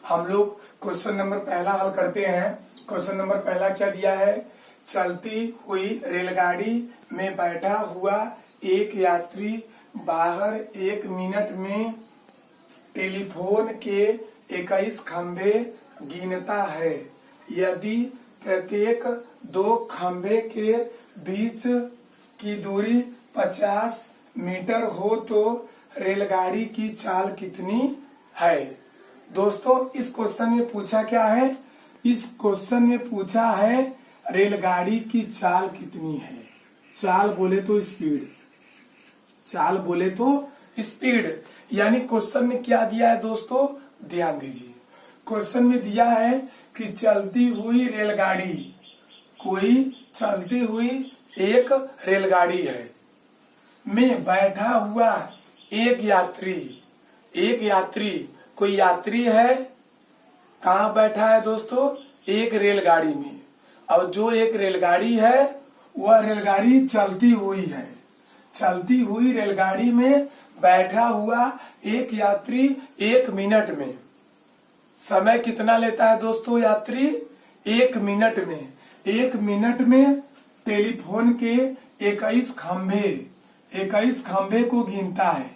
हम लोग question number पहला हल करते हैं। क्वेश्चन नंबर पहला क्या दिया है? चलती हुई रेलगाड़ी में बैठा हुआ एक यात्री बाहर 1 मिनट में टेलीफोन के 21 खंभे गिनता है। यदि प्रत्येक 2 खंभे के बीच की दूरी 50 मीटर हो तो रेलगाड़ी की चाल कितनी है? दोस्तों, इस क्वेश्चन में पूछा क्या है? इस क्वेश्चन में पूछा है रेलगाड़ी की चाल कितनी है। चाल बोले तो स्पीड, चाल बोले तो स्पीड। यानी क्वेश्चन में क्या दिया है दोस्तों? ध्यान दीजिए, क्वेश्चन में दिया है कि चलती हुई रेलगाड़ी, कोई चलती हुई एक रेलगाड़ी है, में बैठा हुआ एक यात्री, कोई यात्री है, कहाँ बैठा है दोस्तों? एक रेलगाड़ी में। और जो एक रेलगाड़ी है वह रेलगाड़ी चलती हुई है। चलती हुई रेलगाड़ी में बैठा हुआ एक यात्री 1 मिनट में, समय कितना लेता है दोस्तों यात्री? 1 मिनट में। 1 मिनट में टेलीफोन के 21 खंभे को गिनता है।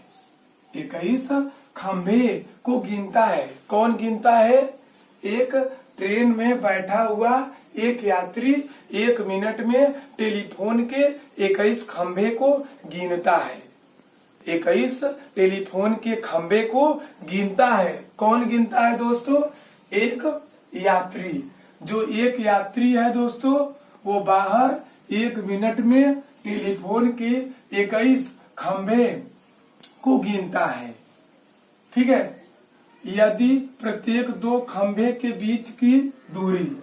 21 खंभे को गिनता है। कौन गिनता है? एक ट्रेन में बैठा हुआ एक यात्री 1 मिनट में टेलीफोन के 21 खंभे को गिनता है। 21 टेलीफोन के खंभे को गिनता है। कौन गिनता है दोस्तों? एक यात्री। जो एक यात्री है दोस्तों, वो बाहर 1 मिनट में टेलीफोन के 21 खंभे को गिनता है। ठीक है। यदि प्रत्येक 2 खंभे के बीच की दूरी,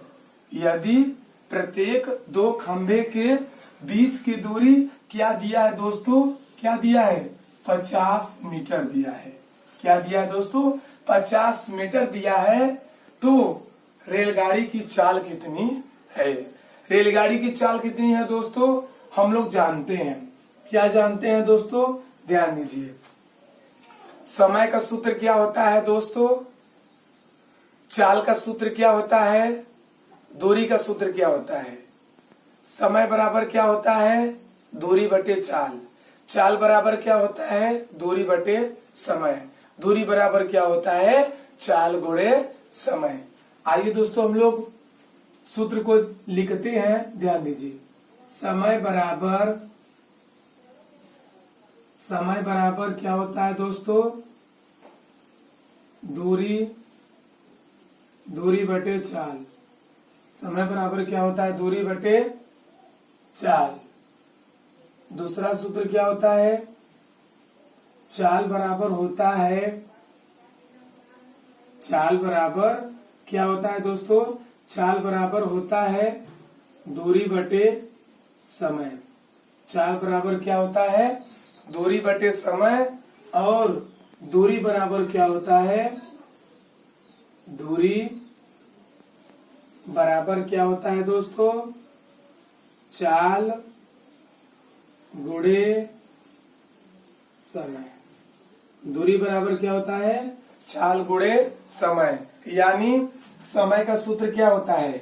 यदि प्रत्येक 2 खंभे के बीच की दूरी क्या दिया है दोस्तों? क्या दिया है? 50 मीटर दिया है। क्या दिया है दोस्तों? 50 मीटर दिया है। तो रेलगाड़ी की चाल कितनी है? रेलगाड़ी की चाल कितनी है दोस्तों? हम लोग जानते हैं। क्या जानते हैं दोस्तों? ध्यान दीजिए, समय का सूत्र क्या होता है दोस्तों? चाल का सूत्र क्या होता है? दूरी का सूत्र क्या होता है? समय बराबर क्या होता है? दूरी बटे चाल। चाल बराबर क्या होता है? दूरी बटे समय। दूरी बराबर क्या होता है? चाल गुणे समय। आइए दोस्तों, हम लोग सूत्र को लिखते हैं। ध्यान दीजिए, समय बराबर क्या होता है दोस्तों? दूरी बटे चाल। समय बराबर क्या होता है? दूरी बटे चाल। दूसरा सूत्र क्या होता है? चाल बराबर होता है, चाल बराबर क्या होता है दोस्तों? चाल बराबर होता है दूरी बटे समय। चाल बराबर क्या होता है? दूरी बटे समय। और दूरी बराबर क्या होता है? दूरी बराबर क्या होता है दोस्तों? चाल गुणे समय। दूरी बराबर क्या होता है? चाल गुणे समय। यानी समय का सूत्र क्या होता है?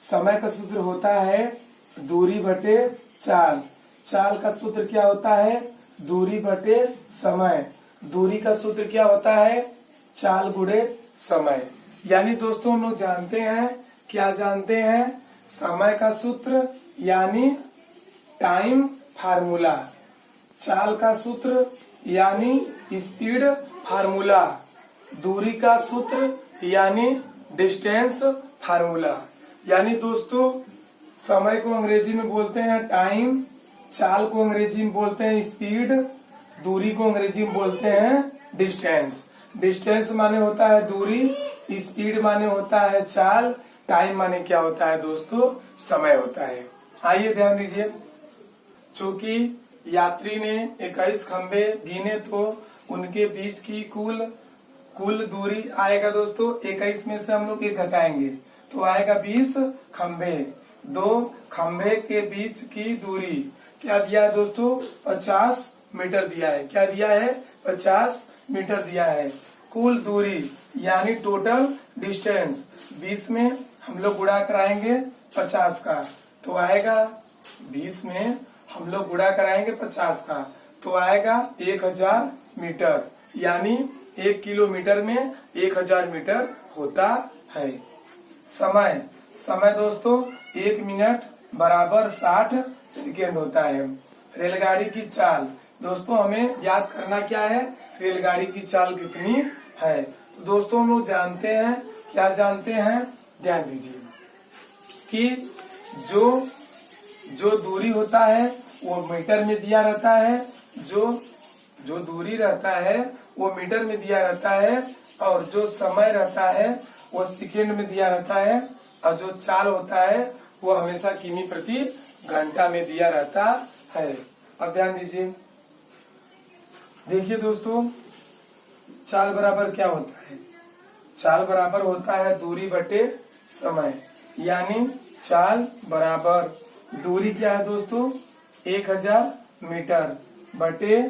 समय का सूत्र होता है दूरी बटे चाल। चाल का सूत्र क्या होता है? दूरी बटे समय। दूरी का सूत्र क्या होता है? चाल गुणे समय। यानी दोस्तों, हम लोग जानते हैं, क्या जानते हैं? समय का सूत्र यानी टाइम फार्मूला। चाल का सूत्र यानी स्पीड फार्मूला। दूरी का सूत्र यानी डिस्टेंस फार्मूला। यानी दोस्तों, समय को अंग्रेजी में बोलते हैं टाइम, चाल को अंग्रेजी में बोलते हैं स्पीड, दूरी को अंग्रेजी में बोलते हैं डिस्टेंस। डिस्टेंस माने होता है दूरी, स्पीड माने होता है चाल, टाइम माने क्या होता है दोस्तों? समय होता है। आइए ध्यान दीजिए, चूंकि यात्री ने 21 खंभे गिने तो उनके बीच की कुल दूरी आएगा दोस्तों। 21 में से हम लोग 1 घटाएंगे तो आएगा 20 खंभे। 2 खंभे के बीच की दूरी क्या दिया है दोस्तों? 50 मीटर दिया है। क्या दिया है? 50 मीटर दिया है। कुल दूरी यानी टोटल डिस्टेंस 20 में हम लोग गुणा कराएंगे 50 का, तो आएगा 20 में हम लोग गुणा कराएंगे 50 का, तो आएगा 1000 मीटर, यानी 1 किलोमीटर में 1000 मीटर होता है। समय दोस्तों 1 मिनट बराबर 60 सेकेंड होता है। रेलगाड़ी की चाल दोस्तों हमें याद करना क्या है, रेलगाड़ी की चाल कितनी है। तो दोस्तों हम लोग जानते हैं, क्या जानते हैं, ध्यान दीजिए कि जो दूरी होता है वो मीटर में दिया रहता है, जो दूरी रहता है वो मीटर में दिया रहता है, और जो समय रहता है वो सेकेंड में दिया रहता है, और जो चाल होता है वो हमेशा किमी प्रति घंटा में दिया रहता है। अब ध्यान दीजिए, देखिए दोस्तों चाल बराबर क्या होता है, चाल बराबर होता है दूरी बटे समय, यानी चाल बराबर दूरी क्या है दोस्तों 1000 मीटर बटे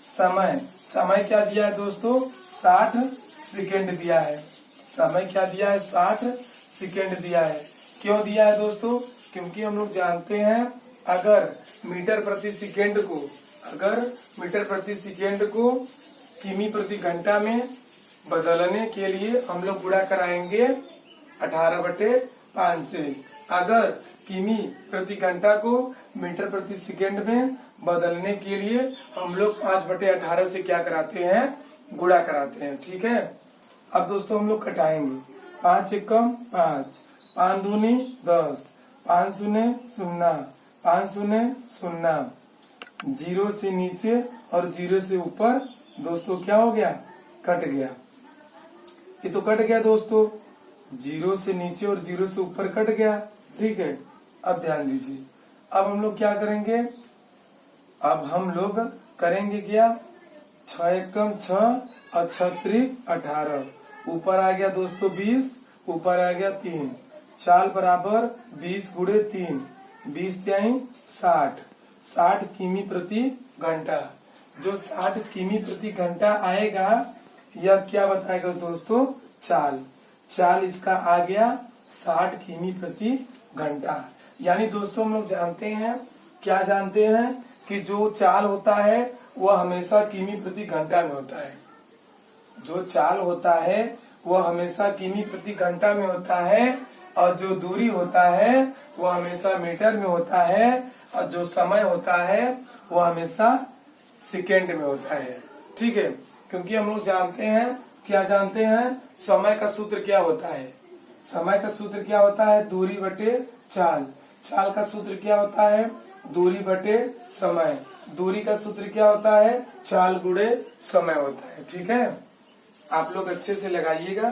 समय क्या दिया है दोस्तों 60 सेकेंड दिया है, समय क्या दिया है 60 सेकेंड दिया है। क्यों दिया है दोस्तों, क्योंकि हम लोग जानते हैं अगर मीटर प्रति सेकेंड को किमी प्रति घंटा में बदलने के लिए हम लोग गुणा कराएंगे 18/5 से। अगर किमी प्रति घंटा को मीटर प्रति सेकेंड में बदलने के लिए हम लोग 5/18 से क्या कराते हैं, गुणा कराते हैं। ठीक है, अब दोस्तों हम लोग कटाएंगे 5 एकम 5, 5 दूनी 10, 5 शून्य 0, 5 शून्य 0, 0 से नीचे और 0 से ऊपर दोस्तों क्या हो गया, कट गया। ये तो कट गया दोस्तों, 0 से नीचे और 0 से ऊपर कट गया। ठीक है, अब ध्यान दीजिए, अब हम लोग क्या करेंगे, अब हम लोग करेंगे क्या, 6 एकम 6 और 6 त्रिक 18, ऊपर आ गया दोस्तों 20, ऊपर आ गया 3, चाल बराबर 20 गुणे 3, 20 त्याई 60 किमी प्रति घंटा। जो 60 किमी प्रति घंटा आएगा यह क्या बताएगा दोस्तों, चाल इसका आ गया 60 किमी प्रति घंटा। यानी दोस्तों हम लोग जानते हैं, क्या जानते हैं कि जो चाल होता है वह हमेशा किमी प्रति घंटा में होता है, जो चाल होता है वह हमेशा किमी प्रति घंटा में होता है, और जो दूरी होता है वह हमेशा मीटर में होता है, और जो समय होता है वह हमेशा सेकेंड में होता है। ठीक है, क्योंकि हम लोग जानते हैं, क्या जानते हैं, समय का सूत्र क्या होता है, समय का सूत्र क्या होता है, दूरी बटे चाल का सूत्र क्या होता है, दूरी बटे समय, दूरी का सूत्र क्या होता है, चाल गुणे समय होता है। ठीक है, आप लोग अच्छे से लगाइएगा।